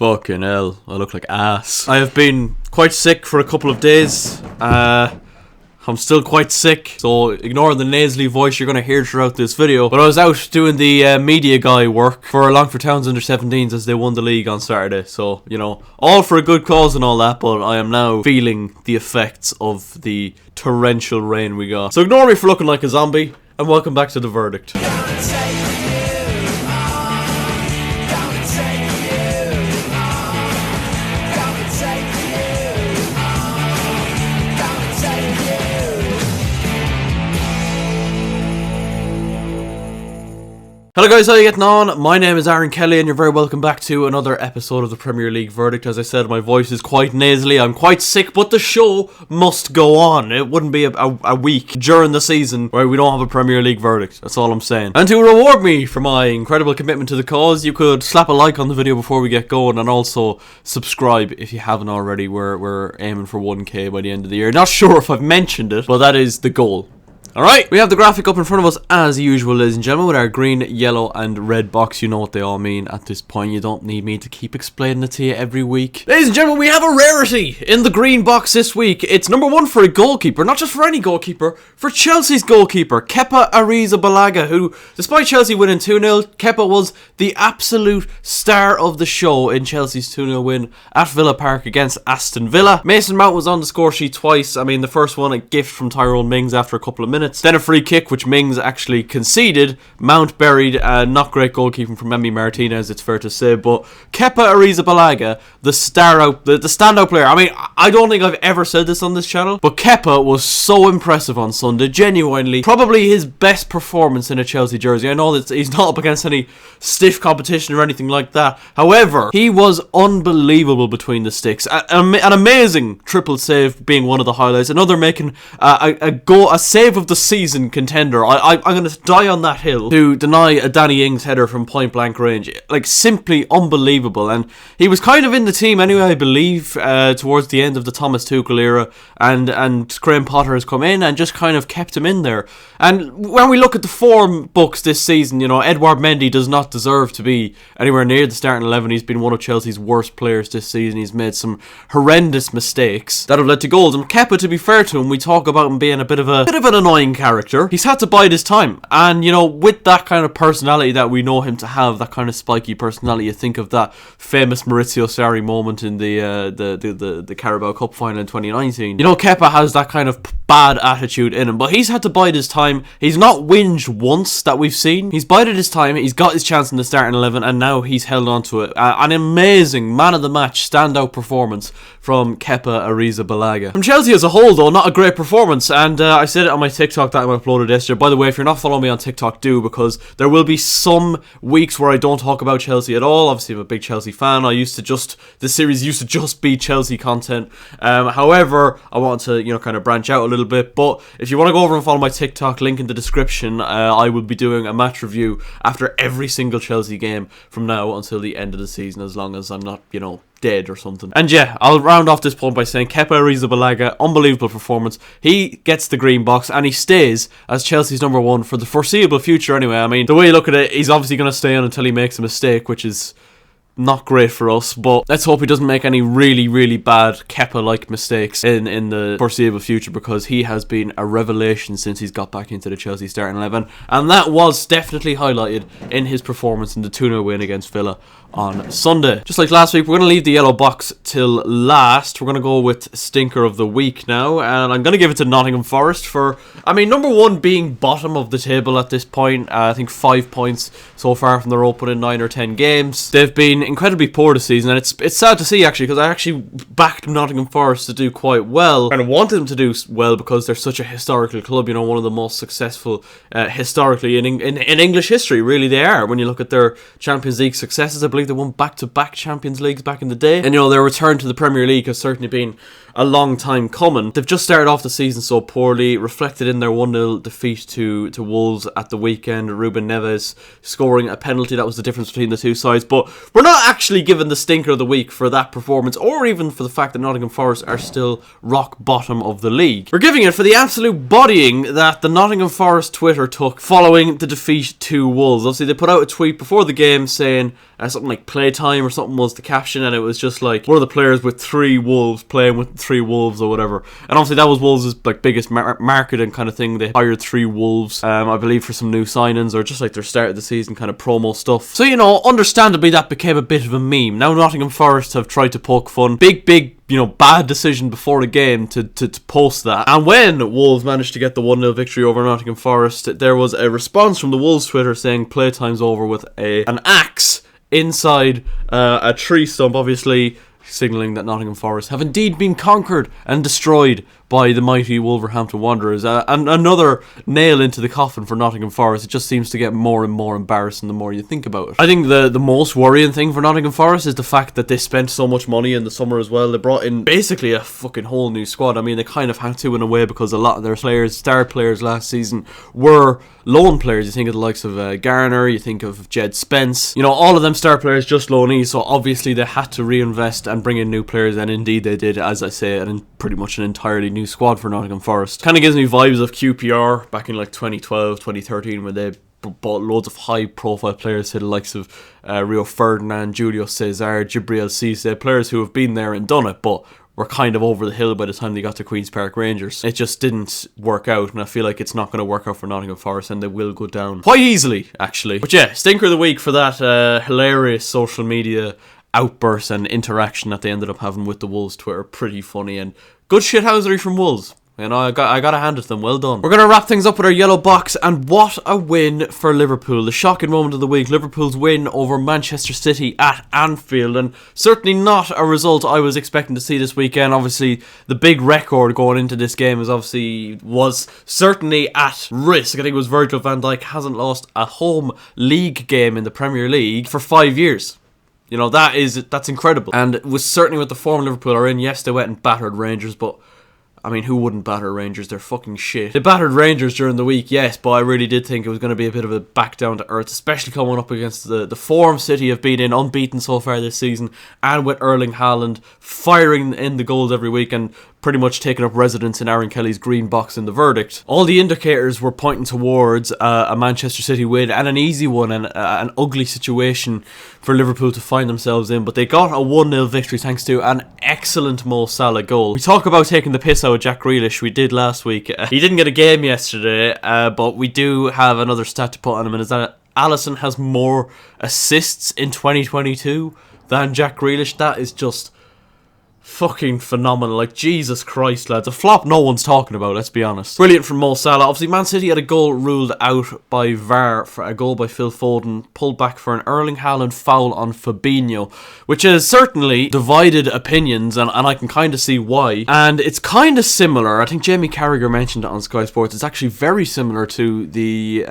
Fucking hell, I look like ass. I have been quite sick for a couple of days. I'm still quite sick, so ignore the nasally voice you're going to hear throughout this video. But I was out doing the media guy work for Longford Town's under-17s as they won the league on Saturday. So, you know, all for a good cause and all that, but I am now feeling the effects of the torrential rain we got. So ignore me for looking like a zombie, and welcome back to The Verdict. Hello guys, how are you getting on? My name is Aaron Kelly and you're very welcome back to another episode of the Premier League Verdict. As I said, my voice is quite nasally, I'm quite sick, but the show must go on. It wouldn't be a week during the season where we don't have a Premier League Verdict, that's all I'm saying. And to reward me for my incredible commitment to the cause, you could slap a like on the video before we get going and also subscribe if you haven't already. We're aiming for 1k by the end of the year. Not sure if I've mentioned it, but that is the goal. Alright, we have the graphic up in front of us as usual, ladies and gentlemen, with our green, yellow and red box. You know what they all mean at this point. You don't need me to keep explaining it to you every week. Ladies and gentlemen, we have a rarity in the green box this week. It's number one for a goalkeeper, not just for any goalkeeper, for Chelsea's goalkeeper, Kepa Arrizabalaga, who, despite Chelsea winning 2-0, Kepa was the absolute star of the show in Chelsea's 2-0 win at Villa Park against Aston Villa. Mason Mount was on the score sheet twice. I mean, the first one, a gift from Tyrone Mings after a couple of minutes. Then a free kick, which Mings actually conceded. Mount buried. Not great goalkeeping from Emi Martinez, it's fair to say. But Kepa Arrizabalaga, the standout player. I mean, I don't think I've ever said this on this channel, but Kepa was so impressive on Sunday. Genuinely, probably his best performance in a Chelsea jersey. I know that he's not up against any stiff competition or anything like that. However, he was unbelievable between the sticks. An amazing triple save being one of the highlights. Another making a save of the season contender. I'm going to die on that hill to deny a Danny Ings header from point blank range. Like, simply unbelievable. And he was kind of in the team anyway, I believe, towards the end of the Thomas Tuchel era. And Graham Potter has come in and just kind of kept him in there. And when we look at the form books this season, you know, Edouard Mendy does not deserve to be anywhere near the starting 11. He's been one of Chelsea's worst players this season. He's made some horrendous mistakes that have led to goals. And Kepa, to be fair to him, we talk about him being a bit of an annoying character. He's had to bide his time, and you know, with that kind of personality that we know him to have, that kind of spiky personality, you think of that famous Maurizio Sarri moment in the Carabao Cup final in 2019. You know, Kepa has that kind of bad attitude in him, but he's had to bide his time. He's not whinged once that we've seen. He's bided his time, he's got his chance in the starting 11, and now he's held on to it. An amazing man of the match, standout performance from Kepa Arrizabalaga. From Chelsea as a whole, though, not a great performance, and I said it on my TikTok that I uploaded yesterday. By the way, if you're not following me on TikTok, do, because there will be some weeks where I don't talk about Chelsea at all. Obviously, I'm a big Chelsea fan. This series used to just be Chelsea content. However, I want to, you know, kind of branch out a little bit. But if you want to go over and follow my TikTok, link in the description, I will be doing a match review after every single Chelsea game from now until the end of the season, as long as I'm not, you know, dead or something. And yeah, I'll round off this point by saying Kepa Arrizabalaga, unbelievable performance. He gets the green box and he stays as Chelsea's number one for the foreseeable future anyway. I mean, the way you look at it, he's obviously going to stay on until he makes a mistake, which is not great for us, but let's hope he doesn't make any really, really bad Kepa-like mistakes in the foreseeable future, because he has been a revelation since he's got back into the Chelsea starting 11, and that was definitely highlighted in his performance in the 2-0 win against Villa on Sunday. Just like last week, we're going to leave the yellow box till last. We're going to go with Stinker of the Week now, and I'm going to give it to Nottingham Forest for, I mean, number one being bottom of the table at this point. I think 5 points so far from their opening 9 or 10 games. They've been incredibly poor this season, and it's sad to see actually, because I actually backed Nottingham Forest to do quite well. Kind of wanted them to do well because they're such a historical club, you know, one of the most successful historically in English history, really they are. When you look at their Champions League successes, I believe they won back-to-back Champions Leagues back in the day, and you know, their return to the Premier League has certainly been a long time coming. They've just started off the season so poorly, reflected in their 1-0 defeat to Wolves at the weekend. Ruben Neves scoring a penalty, that was the difference between the two sides. But we're not actually given the Stinker of the Week for that performance, or even for the fact that Nottingham Forest are still rock bottom of the league. We're giving it for the absolute bodying that the Nottingham Forest Twitter took following the defeat to Wolves. Obviously, they put out a tweet before the game saying, something like playtime or something was the caption, and it was just like one of the players with 3 Wolves playing with 3 Wolves or whatever. And obviously that was Wolves' like biggest marketing kind of thing. They hired 3 Wolves, I believe, for some new signings or just like their start of the season kind of promo stuff. So, you know, understandably that became a bit of a meme. Now Nottingham Forest have tried to poke fun. Big, you know, bad decision before the game to post that. And when Wolves managed to get the 1-0 victory over Nottingham Forest, there was a response from the Wolves Twitter saying playtime's over with an axe inside a tree stump, obviously signalling that Nottingham Forest have indeed been conquered and destroyed by the mighty Wolverhampton Wanderers. And another nail into the coffin for Nottingham Forest. It just seems to get more and more embarrassing the more you think about it. I think the most worrying thing for Nottingham Forest is the fact that they spent so much money in the summer as well. They brought in basically a fucking whole new squad. I mean, they kind of had to in a way because a lot of their players, star players last season, were loan players. You think of the likes of Garner, you think of Jed Spence. You know, all of them star players just loanees, so obviously they had to reinvest and bring in new players, and indeed they did, as I say, and pretty much an entirely new squad for Nottingham Forest. Kind of gives me vibes of QPR back in like 2012, 2013 when they bought loads of high profile players to the likes of Rio Ferdinand, Julio Cesar, Gibril Cisse, players who have been there and done it but were kind of over the hill by the time they got to Queen's Park Rangers. It just didn't work out, and I feel like it's not going to work out for Nottingham Forest, and they will go down quite easily, actually. But yeah, stinker of the week for that hilarious social media outburst and interaction that they ended up having with the Wolves Twitter. Pretty funny, and good shithousery from Wolves. You know, I gotta hand it to them. Well done. We're going to wrap things up with our yellow box, and what a win for Liverpool. The shocking moment of the week, Liverpool's win over Manchester City at Anfield, and certainly not a result I was expecting to see this weekend. Obviously, the big record going into this game was certainly at risk. I think it was Virgil van Dijk hasn't lost a home league game in the Premier League for 5 years. You know, that's incredible. And it was certainly with the form Liverpool are in. Yes, they went and battered Rangers, but I mean, who wouldn't batter Rangers? They're fucking shit. They battered Rangers during the week, yes, but I really did think it was going to be a bit of a back down to earth, especially coming up against the form City have been in, unbeaten so far this season, and with Erling Haaland firing in the goals every week and pretty much taking up residence in Aaron Kelly's green box in the verdict. All the indicators were pointing towards a Manchester City win, and an easy one, and an ugly situation for Liverpool to find themselves in, but they got a 1-0 victory thanks to an excellent Mo Salah goal. We talk about taking the piss out of Jack Grealish, we did last week. He didn't get a game yesterday, but we do have another stat to put on him, and is that Alisson has more assists in 2022 than Jack Grealish. That is just fucking phenomenal. Like, Jesus Christ, lads. A flop no one's talking about, let's be honest. Brilliant from Mo Salah. Obviously, Man City had a goal ruled out by VAR for a goal by Phil Foden, pulled back for an Erling Haaland foul on Fabinho, which has certainly divided opinions, and I can kind of see why. And it's kind of similar. I think Jamie Carragher mentioned it on Sky Sports. It's actually very similar to the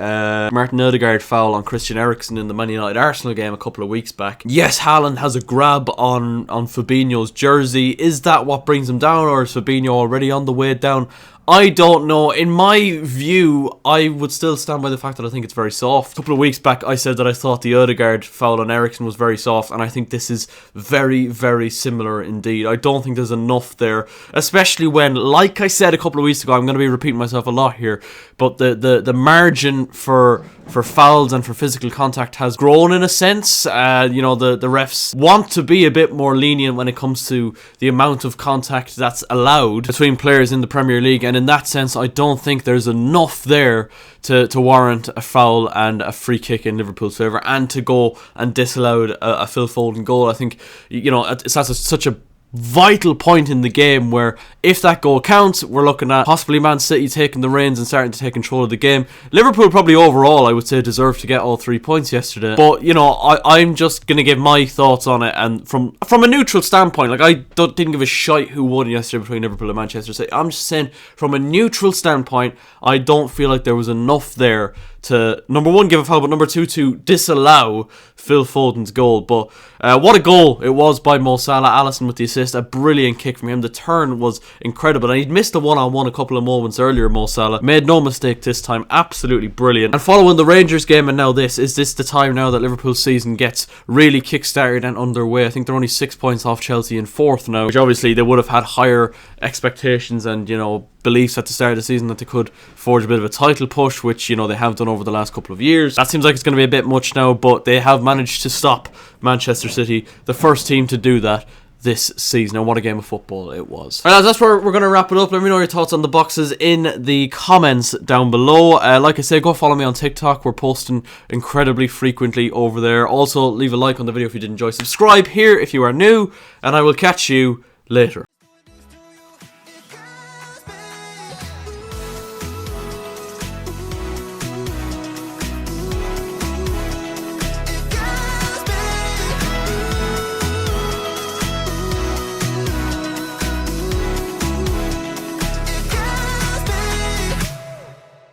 Martin Odegaard foul on Christian Eriksen in the Man United-Arsenal game a couple of weeks back. Yes, Haaland has a grab on Fabinho's jersey. Is that what brings him down, or is Fabinho already on the way down? I don't know. In my view, I would still stand by the fact that I think it's very soft. A couple of weeks back, I said that I thought the Odegaard foul on Eriksen was very soft, and I think this is very, very similar indeed. I don't think there's enough there, especially when, like I said a couple of weeks ago, I'm going to be repeating myself a lot here, but the margin for fouls and for physical contact has grown in a sense. You know, the refs want to be a bit more lenient when it comes to the amount of contact that's allowed between players in the Premier League, and in that sense I don't think there's enough there to warrant a foul and a free kick in Liverpool's favour, and to go and disallow a Phil Foden goal. I think, you know, it's such a vital point in the game where if that goal counts, we're looking at possibly Man City taking the reins and starting to take control of the game. Liverpool probably overall, I would say, deserved to get all 3 points yesterday, but you know, I'm just going to give my thoughts on it, and from a neutral standpoint, like I didn't give a shite who won yesterday between Liverpool and Manchester City. I'm just saying, from a neutral standpoint, I don't feel like there was enough there to, number one, give a foul, but number two, to disallow Phil Foden's goal. But what a goal it was by Mo Salah. Alisson with the assist, a brilliant kick from him. The turn was incredible, and he'd missed a one-on-one a couple of moments earlier. Mo Salah made no mistake this time, absolutely brilliant. And following the Rangers game and now this, is this the time now that Liverpool's season gets really kick-started and underway? I think they're only 6 points off Chelsea in fourth now, which obviously they would have had higher expectations and, you know, beliefs at the start of the season that they could forge a bit of a title push, which, you know, they have done over the last couple of years. That seems like it's going to be a bit much now, but they have managed to stop Manchester City, the first team to do that this season. And what a game of football it was. Alright, that's where we're going to wrap it up. Let me know your thoughts on the boxes in the comments down below. Like I say, go follow me on TikTok. We're posting incredibly frequently over there. Also, leave a like on the video if you did enjoy. Subscribe here if you are new, and I will catch you later.